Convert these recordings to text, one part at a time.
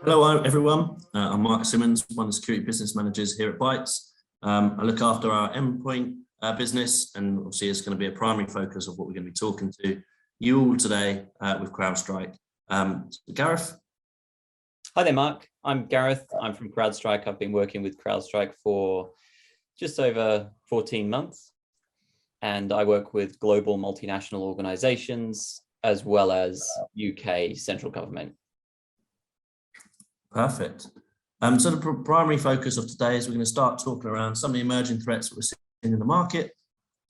Hello, everyone. I'm Mark Simmons, one of the security business managers here at Bytes. I look after our Endpoint business, and obviously it's going to be a primary focus of what we're going to be talking to you all today with Crowdstrike. Gareth? Hi there, Mark. I'm Gareth. I'm from Crowdstrike. I've been working with Crowdstrike for just over 14 months, and I work with global multinational organizations as well as UK central government. Perfect. So the primary focus of today is we're going to start talking around some of the emerging threats that we're seeing in the market,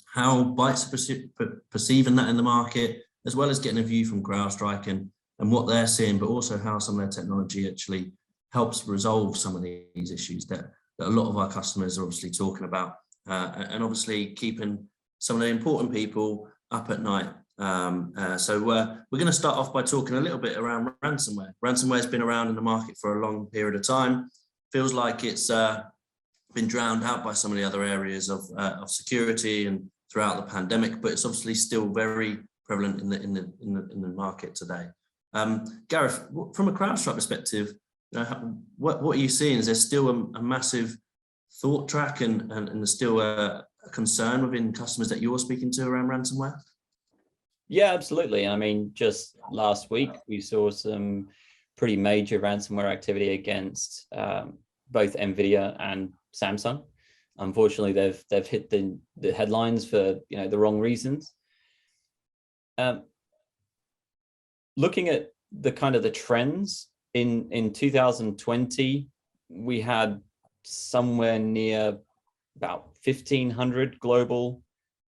how Bytes are perceiving that in the market, as well as getting a view from Crowdstrike and what they're seeing, but also how some of their technology actually helps resolve some of these issues that a lot of our customers are obviously talking about, and obviously keeping some of the important people up at night. So we're going to start off by talking a little bit around ransomware. Ransomware has been around in the market for a long period of time. Feels like it's been drowned out by some of the other areas of security and throughout the pandemic, but it's obviously still very prevalent in the market today. Gareth, from a Crowdstrike perspective, what are you seeing? Is there still a massive thought track and there's still a concern within customers that you're speaking to around ransomware? Yeah, absolutely. I mean, just last week, we saw some pretty major ransomware activity against both NVIDIA and Samsung. Unfortunately, they've hit the headlines for the wrong reasons. Looking at the trends in 2020, we had somewhere near about 1,500 global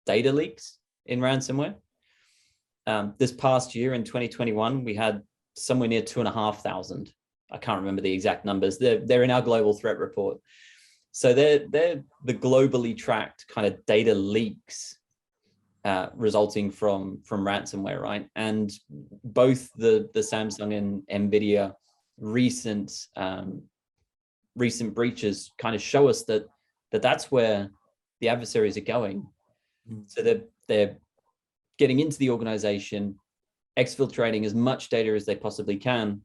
data leaks in ransomware. This past year in 2021, we had somewhere near 2,500. I can't remember the exact numbers. They're in our global threat report. So they're the globally tracked kind of data leaks resulting from ransomware, right? And both the Samsung and NVIDIA recent breaches kind of show us that's where the adversaries are going. So they're getting into the organization, exfiltrating as much data as they possibly can,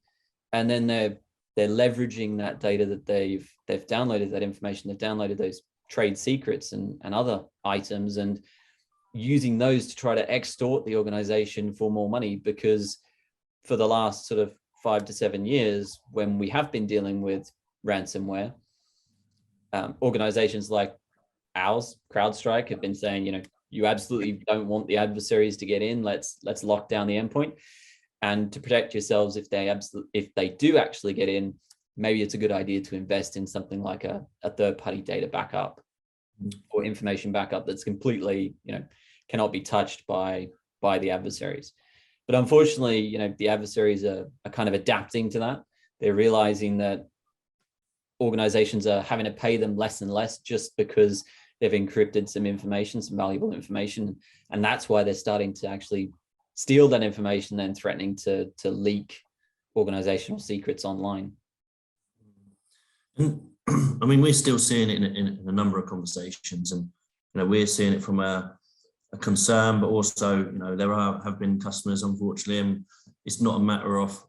and then they're leveraging that data that they've downloaded, that information they've downloaded, those trade secrets and other items, and using those to try to extort the organization for more money. Because for the last sort of 5 to 7 years, when we have been dealing with ransomware, organizations like ours, Crowdstrike, have been saying, you absolutely don't want the adversaries to get in. Let's lock down the endpoint. And to protect yourselves, if they do actually get in, maybe it's a good idea to invest in something like a third-party data backup or information backup that's completely, cannot be touched by the adversaries. But unfortunately, the adversaries are kind of adapting to that. They're realizing that organizations are having to pay them less and less just because they've encrypted some information, some valuable information. And that's why they're starting to actually steal that information and threatening to leak organizational secrets online. I mean, we're still seeing it in a number of conversations, and we're seeing it from a concern, but also there have been customers, unfortunately, and it's not a matter of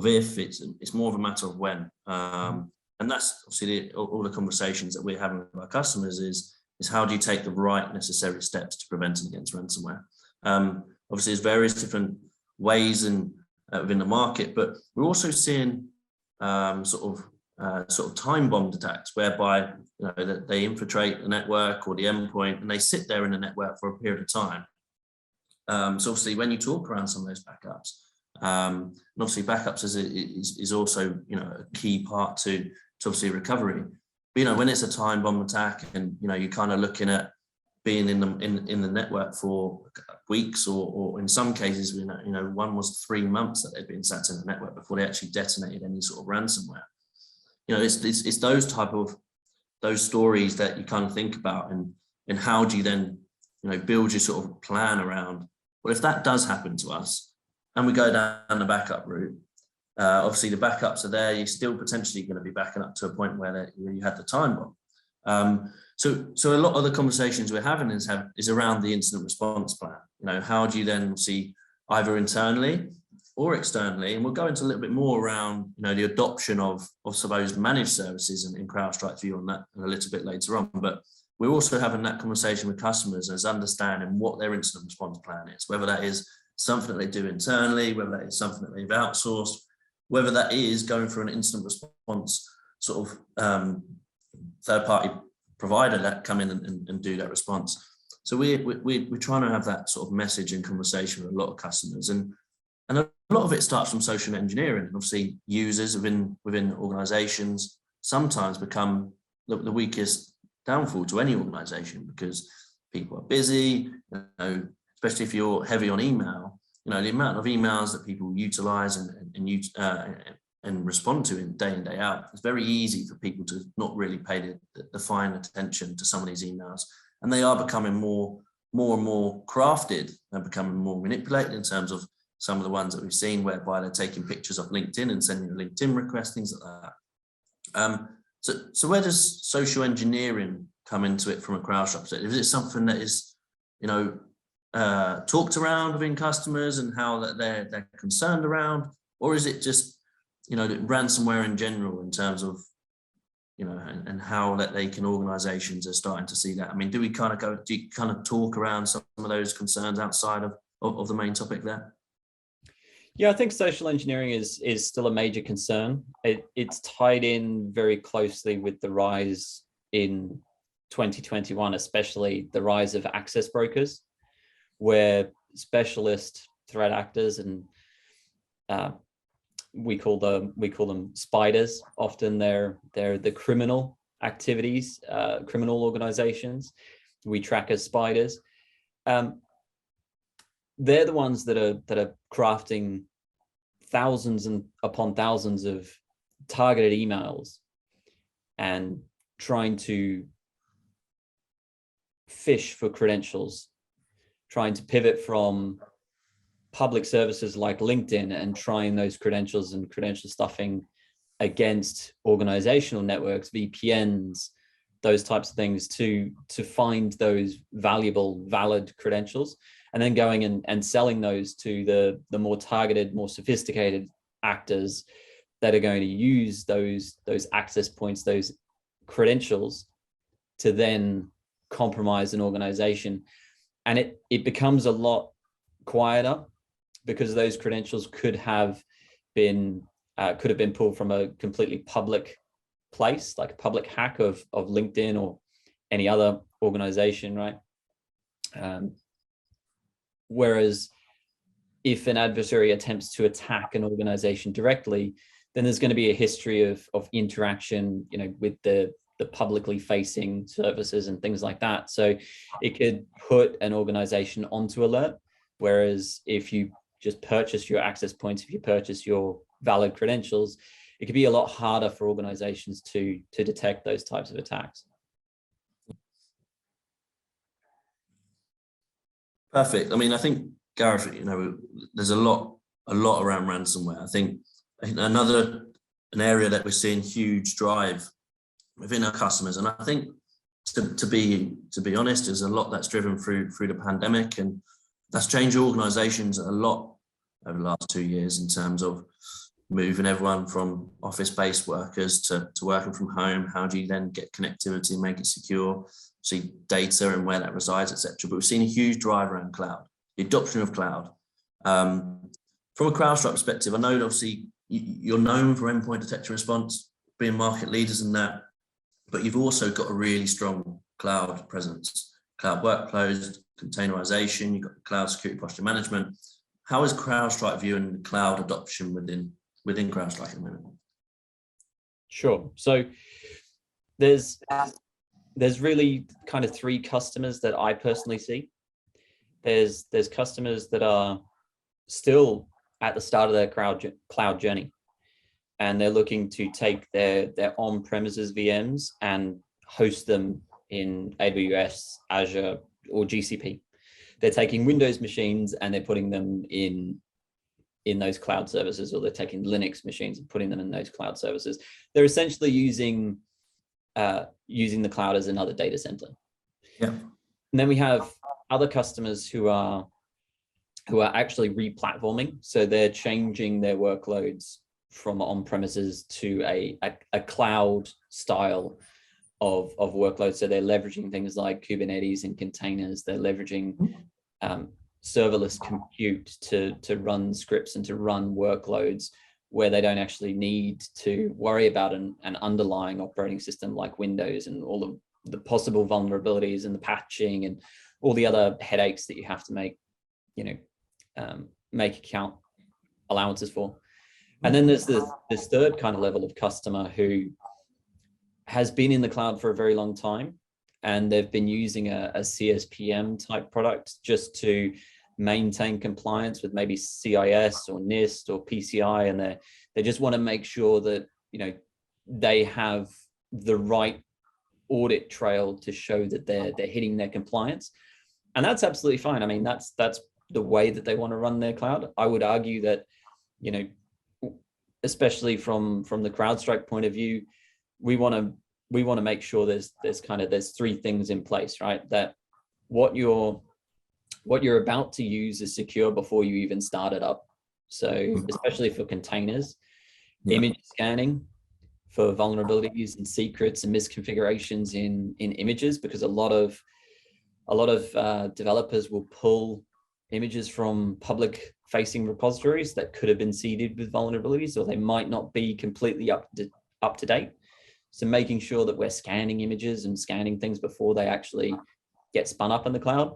if, it's more of a matter of when. And that's obviously all the conversations that we're having with our customers is how do you take the right necessary steps to prevent against ransomware? Obviously, there's various different ways within the market, but we're also seeing sort of time-bombed attacks whereby they infiltrate the network or the endpoint and they sit there in the network for a period of time. So obviously, when you talk around some of those backups, and obviously backups is also a key part to obviously recovery. But when it's a time bomb attack and you're kind of looking at being in the network for weeks or in some cases one was 3 months that they'd been sat in the network before they actually detonated any sort of ransomware. It's those stories that you kind of think about and how do you then build your sort of plan around, well, if that does happen to us and we go down the backup route, obviously the backups are there, you're still potentially going to be backing up to a point where you had the time bomb. So a lot of the conversations we're having is around the incident response plan. How do you then see either internally or externally, and we'll go into a little bit more around, you know, the adoption of supposed managed services in CrowdStrike's view on that a little bit later on. But we're also having that conversation with customers as understanding what their incident response plan is, whether that is something that they do internally, whether that is something that they've outsourced, whether that is going through an incident response sort of third-party provider that come in and do that response. So we're trying to have that sort of message and conversation with a lot of customers, and a lot of it starts from social engineering. Obviously, users within organizations sometimes become the weakest downfall to any organization, because people are busy, you know, especially if you're heavy on email. You know, the amount of emails that people utilize and respond to in day out, it's very easy for people to not really pay the fine attention to some of these emails, and they are becoming more and more crafted and becoming more manipulated in terms of some of the ones that we've seen, whereby they're taking pictures of LinkedIn and sending a LinkedIn request, things like that. So where does social engineering come into it from a CrowdStrike perspective? Is it something that is, you know, talked around within customers and how that they're concerned around, or is it just, you know, ransomware in general in terms of, you know, and how that organizations are starting to see that? I mean, do you kind of talk around some of those concerns outside of the main topic there? Yeah, I think social engineering is still a major concern. It's tied in very closely with the rise in 2021, especially the rise of access brokers, where specialist threat actors, and we call them spiders. Often they're the criminal activities, criminal organizations we track as spiders. They're the ones that are crafting thousands and upon thousands of targeted emails and trying to fish for credentials, trying to pivot from public services like LinkedIn and trying those credentials and credential stuffing against organizational networks, VPNs, those types of things to find those valuable, valid credentials, and then going and selling those to the more targeted, more sophisticated actors that are going to use those access points, those credentials, to then compromise an organization. And it becomes a lot quieter, because those credentials could have been pulled from a completely public place, like a public hack of LinkedIn or any other organization, right? Whereas if an adversary attempts to attack an organization directly, then there's going to be a history of interaction, you know, with the publicly facing services and things like that. So it could put an organization onto alert. Whereas if you just purchase your access points, if you purchase your valid credentials, it could be a lot harder for organizations to detect those types of attacks. Perfect. I mean, I think, Gareth, you know, there's a lot around ransomware. I think an area that we're seeing huge drive within our customers, and I think to be honest, there's a lot that's driven through the pandemic, and that's changed organizations a lot over the last 2 years in terms of moving everyone from office-based workers to working from home. How do you then get connectivity and make it secure? See data and where that resides, etc. But we've seen a huge drive around cloud, the adoption of cloud. From a CrowdStrike perspective, I know obviously you're known for endpoint detection response, being market leaders in that, but you've also got a really strong cloud presence, cloud workflows, containerization, you've got cloud security posture management. How is CrowdStrike viewing the cloud adoption within CrowdStrike at the moment? Sure. So there's really kind of three customers that I personally see. There's customers that are still at the start of their cloud journey, and they're looking to take their on-premises VMs and host them in AWS, Azure, or GCP. They're taking Windows machines and they're putting them in those cloud services, or they're taking Linux machines and putting them in those cloud services. They're essentially using the cloud as another data center. Yeah. And then we have other customers who are who are actually re-platforming. So they're changing their workloads from on-premises to a cloud style of workloads. So they're leveraging things like Kubernetes and containers. They're leveraging serverless compute to run scripts and to run workloads where they don't actually need to worry about an underlying operating system like Windows and all of the possible vulnerabilities and the patching and all the other headaches that you have to make account allowances for. And then there's this third kind of level of customer who has been in the cloud for a very long time, and they've been using a CSPM type product just to maintain compliance with maybe CIS or NIST or PCI, and they just want to make sure that they have the right audit trail to show that they're hitting their compliance. And that's absolutely fine. I mean, that's the way that they want to run their cloud. I would argue that, especially from the CrowdStrike point of view, we want to make sure there's three things in place, right? That what you're about to use is secure before you even start it up. So especially for containers, image scanning for vulnerabilities and secrets and misconfigurations in images, because a lot of developers will pull images from public facing repositories that could have been seeded with vulnerabilities, or they might not be completely up to date. So making sure that we're scanning images and scanning things before they actually get spun up in the cloud,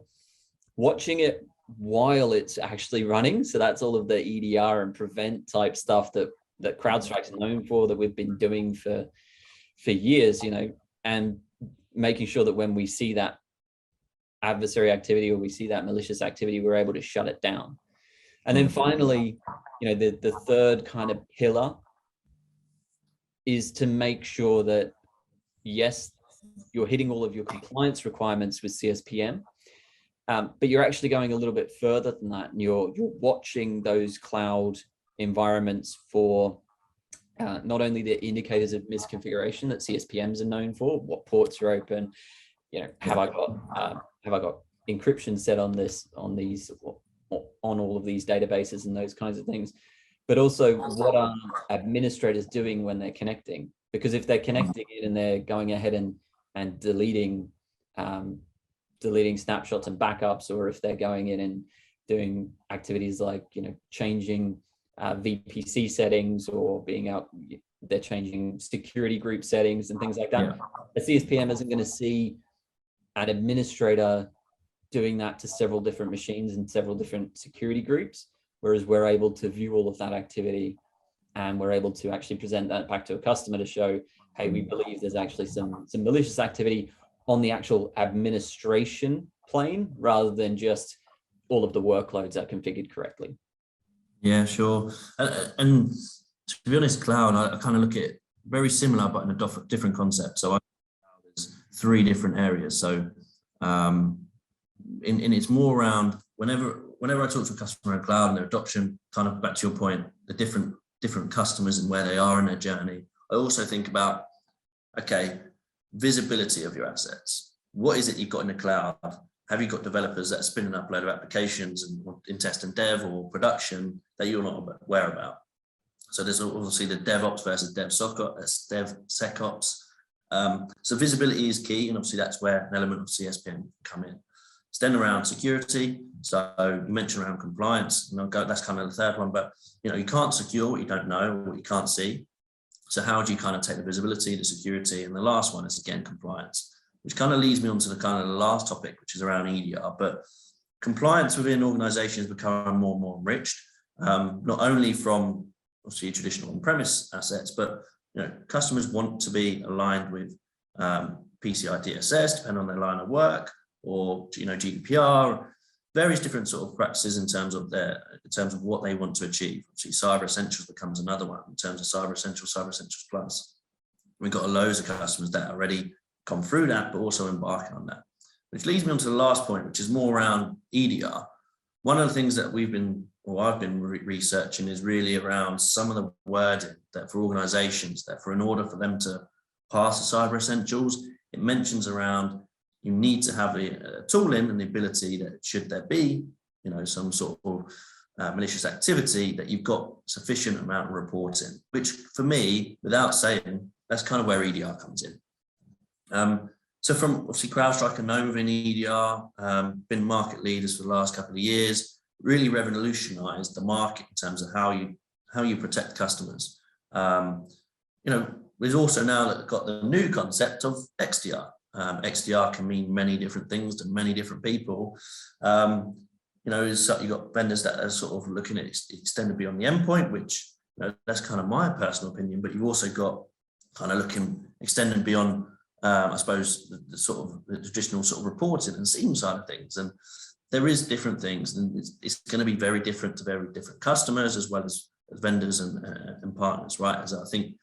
watching it while it's actually running. So that's all of the EDR and prevent type stuff that CrowdStrike is known for, that we've been doing for years, and making sure that when we see that adversary activity or we see that malicious activity, we're able to shut it down. And then finally, the third kind of pillar is to make sure that, yes, you're hitting all of your compliance requirements with CSPM, but you're actually going a little bit further than that, and you're watching those cloud environments for not only the indicators of misconfiguration that CSPMs are known for, what ports are open, have I got encryption set on all of these databases and those kinds of things, but also what are administrators doing when they're connecting? Because if they're connecting it and they're going ahead and deleting snapshots and backups, or if they're going in and doing activities like changing VPC settings, or they're changing security group settings and things like that. A CSPM isn't going to see an administrator doing that to several different machines and several different security groups, whereas we're able to view all of that activity, and we're able to actually present that back to a customer to show, hey, we believe there's actually some malicious activity on the actual administration plane, rather than just all of the workloads are configured correctly. Yeah, sure. And to be honest, cloud, I kind of look at it very similar, but in a different concept. So there's three different areas. So it's more around whenever I talk to a customer in cloud and their adoption, kind of back to your point, the different customers and where they are in their journey. I also think about, okay, visibility of your assets. What is it you've got in the cloud? Have you got developers that are spinning up a load of applications and in test and dev or production that you're not aware about? So there's obviously the DevOps versus DevSecOps. So visibility is key, and obviously that's where an element of CSPM come in. It's then around security. So you mentioned around compliance, that's kind of the third one, but you can't secure what you don't know, what you can't see. So how do you kind of take the visibility, the security? And the last one is, again, compliance, which kind of leads me on to the kind of the last topic, which is around EDR. But compliance within organizations become more and more enriched, not only from obviously traditional on-premise assets, but customers want to be aligned with PCI DSS, depending on their line of work, or GDPR, various different sort of practices in terms of what they want to achieve. Obviously, Cyber Essentials becomes another one in terms of Cyber Essentials Plus. We've got loads of customers that already come through that, but also embarking on that. Which leads me on to the last point, which is more around EDR. One of the things that I've been researching is really around some of the wording that for organizations, that in order for them to pass the Cyber Essentials, it mentions around you need to have a tool in and the ability that should there be some sort of malicious activity, that you've got sufficient amount of reporting, which for me, without saying, that's kind of where EDR comes in. So from obviously Crowdstrike and known within EDR, been market leaders for the last couple of years, really revolutionized the market in terms of how you protect customers. We've also now got the new concept of XDR. XDR can mean many different things to many different people. You've got vendors that are sort of looking at extended beyond the endpoint, which that's kind of my personal opinion, but you've also got kind of looking extended beyond I suppose the traditional sort of reporting and SIEM side of things. And there is different things, and it's going to be very different to very different customers as well as vendors and partners, right? As I think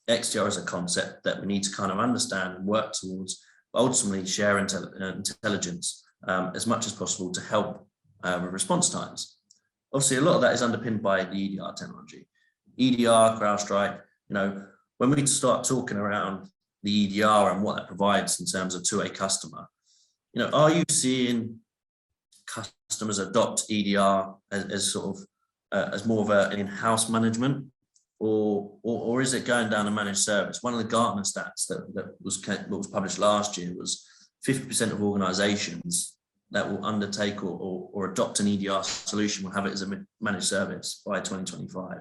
XDR is a concept that we need to kind of understand and work towards, but ultimately share intelligence as much as possible to help with response times. Obviously, a lot of that is underpinned by the EDR technology. EDR, CrowdStrike, when we start talking around the EDR and what that provides in terms of to a customer, are you seeing customers adopt EDR as sort of as more of an in-house management, or is it going down a managed service? One of the Gartner stats that was published last year was 50% of organizations that will undertake or adopt an EDR solution will have it as a managed service by 2025.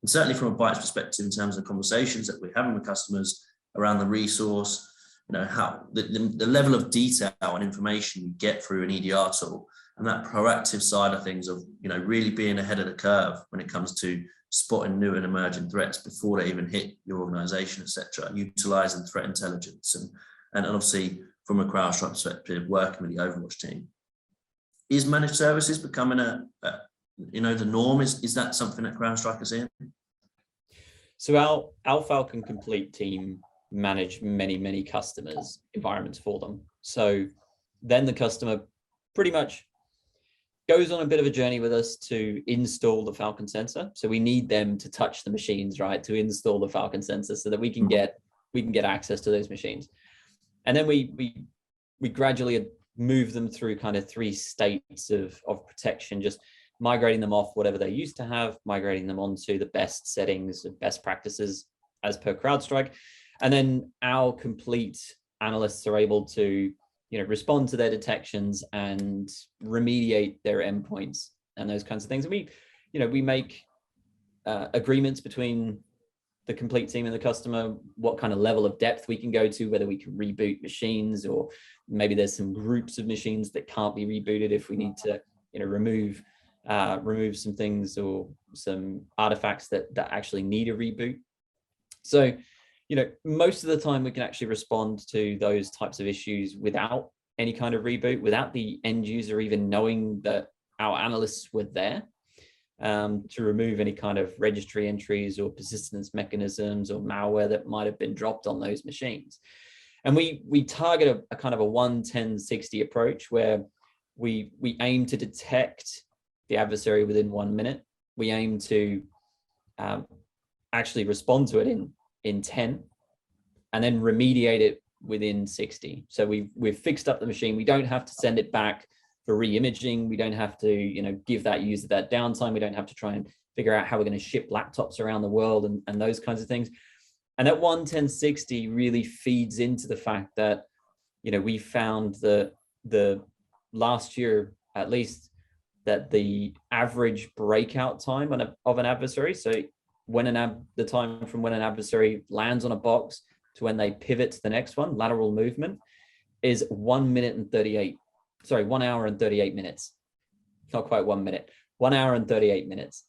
And certainly from a Bytes perspective, in terms of conversations that we're having with customers around the resource, how the level of detail and information you get through an EDR tool, and that proactive side of things of really being ahead of the curve when it comes to spotting new and emerging threats before they even hit your organization, etc., utilizing threat intelligence and obviously from a CrowdStrike perspective, working with the Overwatch team. Is managed services becoming the norm? Is that something that CrowdStrike is in? So our Falcon Complete team manage many customers' environments for them. So then the customer pretty much goes on a bit of a journey with us to install the Falcon sensor. So we need them to touch the machines, right, to install the Falcon sensor so that we can get access to those machines. And then we gradually move them through kind of 3 states of protection, just migrating them off whatever they used to have, migrating them onto the best settings and best practices as per CrowdStrike. And then our complete analysts are able to respond to their detections and remediate their endpoints and those kinds of things. And we make agreements between the complete team and the customer, what kind of level of depth we can go to, whether we can reboot machines, or maybe there's some groups of machines that can't be rebooted if we need to remove some things or some artifacts that actually need a reboot. So most of the time we can actually respond to those types of issues without any kind of reboot, without the end user even knowing that our analysts were there to remove any kind of registry entries or persistence mechanisms or malware that might have been dropped on those machines. And we target a kind of a 1-10-60 approach where we aim to detect the adversary within 1 minute. We aim to actually respond to it in 10, and then remediate it within 60. So we've fixed up the machine. We don't have to send it back for re-imaging. We don't have to give that user that downtime. We don't have to try and figure out how we're going to ship laptops around the world and those kinds of things. And that 1-10-60 really feeds into the fact that we found that the last year at least, that the average breakout time of an adversary, so the time from when an adversary lands on a box to when they pivot to the next one, lateral movement, is 1 hour and 38 minutes. Not quite 1 minute, 1 hour and 38 minutes.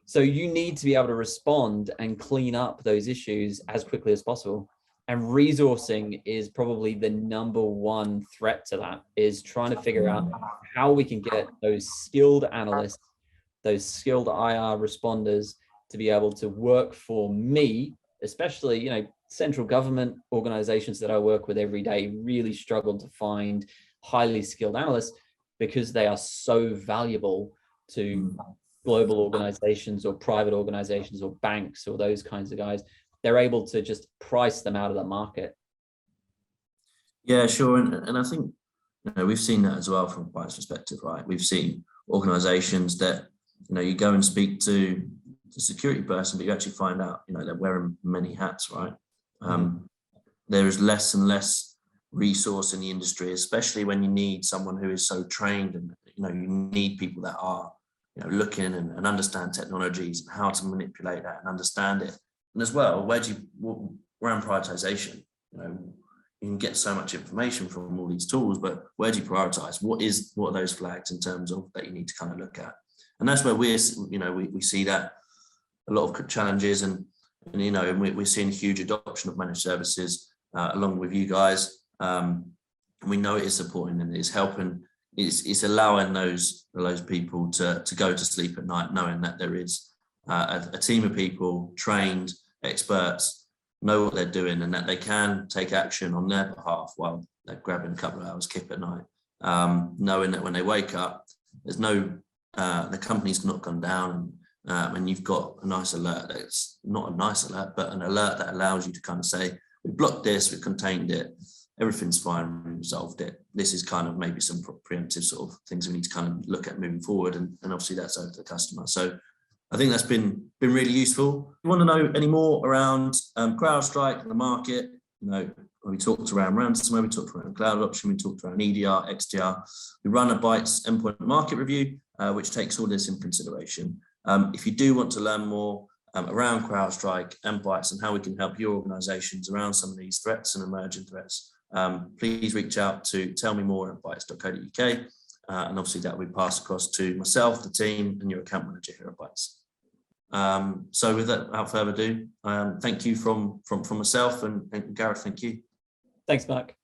So you need to be able to respond and clean up those issues as quickly as possible. And resourcing is probably the #1 threat to that, is trying to figure out how we can get those skilled analysts, those skilled IR responders to be able to work for me, especially, central government organizations that I work with every day really struggle to find highly skilled analysts because they are so valuable to global organizations or private organizations or banks or those kinds of guys. They're able to just price them out of the market. Yeah, sure. And I think, we've seen that as well from a Bytes perspective, right? We've seen organizations that, you go and speak to the security person, but you actually find out, they're wearing many hats, right? There is less and less resource in the industry, especially when you need someone who is so trained, and, you need people that are, looking and understand technologies and how to manipulate that and understand it. And as well, around prioritization, you can get so much information from all these tools, but where do you prioritize? What are those flags in terms of that you need to kind of look at? And that's where we see that a lot of challenges, and we're seeing huge adoption of managed services along with you guys. We know it is supporting and it's helping. It's allowing those people to go to sleep at night knowing that there is a team of people, trained experts, know what they're doing, and that they can take action on their behalf while they're grabbing a couple of hours kip at night, knowing that when they wake up, there's the company's not gone down, and you've got a nice alert. That's not a nice alert, but an alert that allows you to kind of say, we blocked this, we contained it, everything's fine, we resolved it. This is kind of maybe some preemptive sort of things we need to kind of look at moving forward, and obviously that's over to the customer. So I think that's been really useful. If you want to know any more around Crowdstrike and the market, we talked around ransomware, we talked around cloud adoption, we talked around EDR, XDR. We run a Bytes endpoint market review, which takes all this in consideration. If you do want to learn more around Crowdstrike and Bytes and how we can help your organizations around some of these threats and emerging threats, please reach out to tellmemore@bytes.co.uk. And obviously that will be passed across to myself, the team, and your account manager here at Bytes. So without further ado, thank you from myself, and Gareth, thank you. Thanks, Mark.